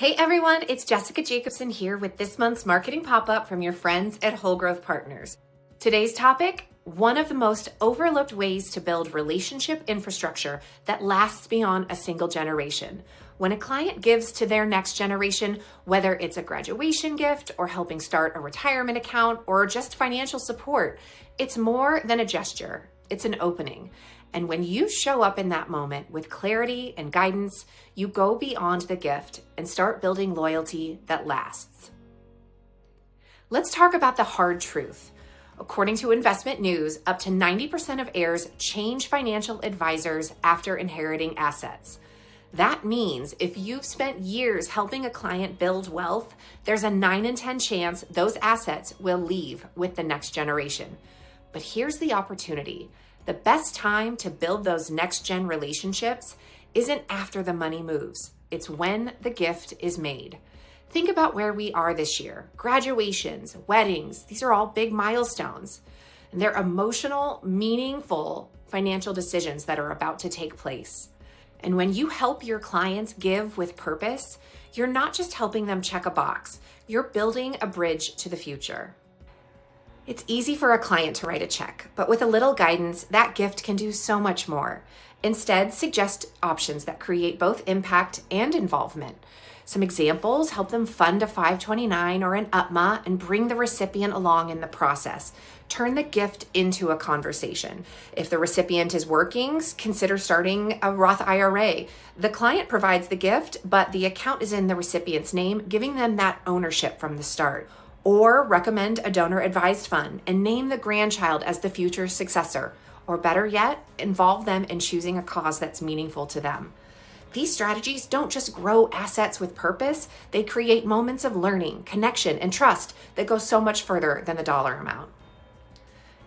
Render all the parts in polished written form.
Hey everyone, it's Jessica Jacobson here with this month's marketing pop-up from your friends at Whole Growth Partners. Today's topic, one of the most overlooked ways to build relationship infrastructure that lasts beyond a single generation. When a client gives to their next generation, whether it's a graduation gift or helping start a retirement account or just financial support, it's more than a gesture, it's an opening. And when you show up in that moment with clarity and guidance, you go beyond the gift and start building loyalty that lasts. Let's talk about the hard truth. According to Investment News, up to 90% of heirs change financial advisors after inheriting assets. That means if you've spent years helping a client build wealth, there's a 9 in 10 chance those assets will leave with the next generation. But here's the opportunity. The best time to build those next-gen relationships isn't after the money moves. It's when the gift is made. Think about where we are this year. Graduations, weddings, these are all big milestones. And they're emotional, meaningful financial decisions that are about to take place. And when you help your clients give with purpose, you're not just helping them check a box. You're building a bridge to the future. It's easy for a client to write a check, but with a little guidance, that gift can do so much more. Instead, suggest options that create both impact and involvement. Some examples: help them fund a 529 or an UPMA and bring the recipient along in the process. Turn the gift into a conversation. If the recipient is working, consider starting a Roth IRA. The client provides the gift, but the account is in the recipient's name, giving them that ownership from the start. Or recommend a donor-advised fund and name the grandchild as the future successor. Or better yet, involve them in choosing a cause that's meaningful to them. These strategies don't just grow assets with purpose, they create moments of learning, connection, and trust that go so much further than the dollar amount.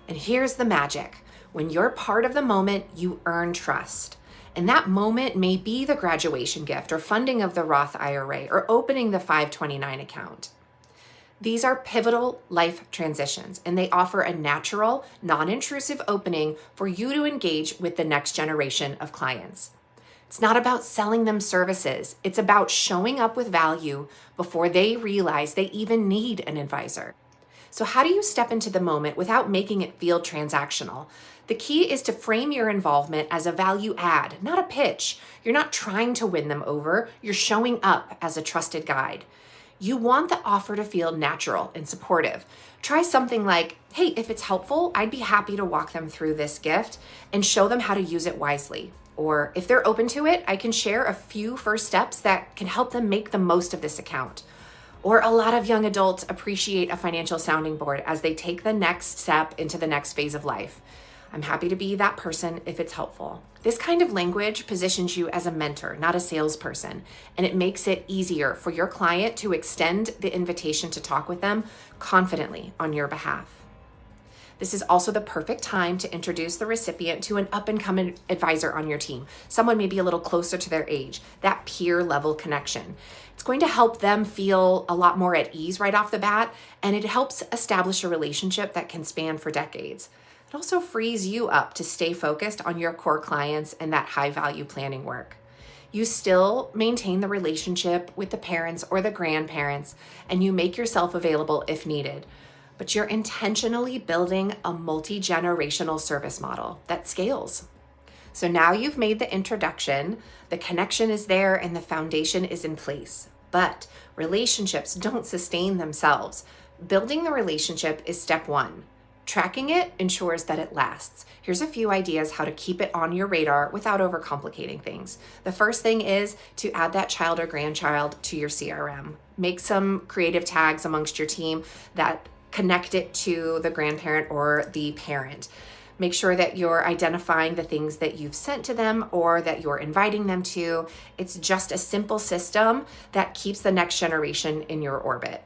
And here's the magic. When you're part of the moment, you earn trust. And that moment may be the graduation gift or funding of the Roth IRA or opening the 529 account. These are pivotal life transitions, and they offer a natural, non-intrusive opening for you to engage with the next generation of clients. It's not about selling them services. It's about showing up with value before they realize they even need an advisor. So how do you step into the moment without making it feel transactional? The key is to frame your involvement as a value add, not a pitch. You're not trying to win them over. You're showing up as a trusted guide. You want the offer to feel natural and supportive. Try something like, hey, if it's helpful, I'd be happy to walk them through this gift and show them how to use it wisely. Or if they're open to it, I can share a few first steps that can help them make the most of this account. Or a lot of young adults appreciate a financial sounding board as they take the next step into the next phase of life. I'm happy to be that person if it's helpful. This kind of language positions you as a mentor, not a salesperson, and it makes it easier for your client to extend the invitation to talk with them confidently on your behalf. This is also the perfect time to introduce the recipient to an up-and-coming advisor on your team, someone maybe a little closer to their age, that peer-level connection. It's going to help them feel a lot more at ease right off the bat, and it helps establish a relationship that can span for decades. It also frees you up to stay focused on your core clients and that high-value planning work. You still maintain the relationship with the parents or the grandparents, and you make yourself available if needed. But you're intentionally building a multi-generational service model that scales. So now you've made the introduction, the connection is there, and the foundation is in place. But relationships don't sustain themselves. Building the relationship is step one. Tracking it ensures that it lasts. Here's a few ideas how to keep it on your radar without overcomplicating things. The first thing is to add that child or grandchild to your CRM. Make some creative tags amongst your team that connect it to the grandparent or the parent. Make sure that you're identifying the things that you've sent to them or that you're inviting them to. It's just a simple system that keeps the next generation in your orbit.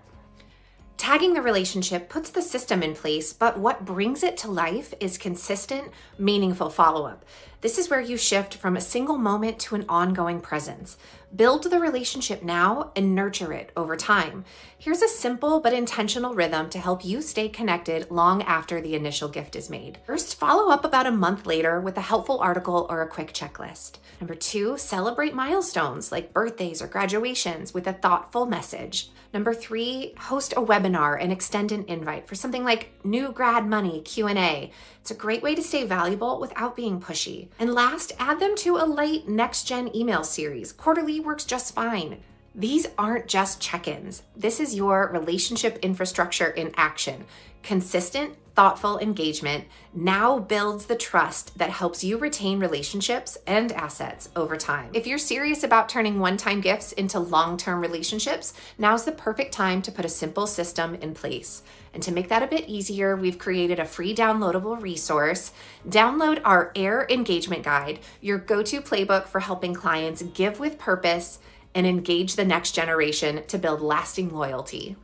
Tagging the relationship puts the system in place, but what brings it to life is consistent, meaningful follow-up. This is where you shift from a single moment to an ongoing presence. Build the relationship now and nurture it over time. Here's a simple but intentional rhythm to help you stay connected long after the initial gift is made. First, follow up about a month later with a helpful article or a quick checklist. Number 2, celebrate milestones like birthdays or graduations with a thoughtful message. Number 3, host a webinar and extend an invite for something like New Grad Money Q&A. It's a great way to stay valuable without being pushy. And last, add them to a light next-gen email series. Quarterly works just fine. These aren't just check-ins. This is your relationship infrastructure in action. Consistent, thoughtful engagement now builds the trust that helps you retain relationships and assets over time. If you're serious about turning one-time gifts into long-term relationships, now's the perfect time to put a simple system in place. And to make that a bit easier, we've created a free downloadable resource. Download our Heir Engagement Guide, your go-to playbook for helping clients give with purpose and engage the next generation to build lasting loyalty.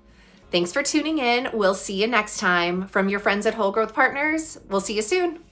Thanks for tuning in. We'll see you next time. From your friends at Whole Growth Partners, we'll see you soon.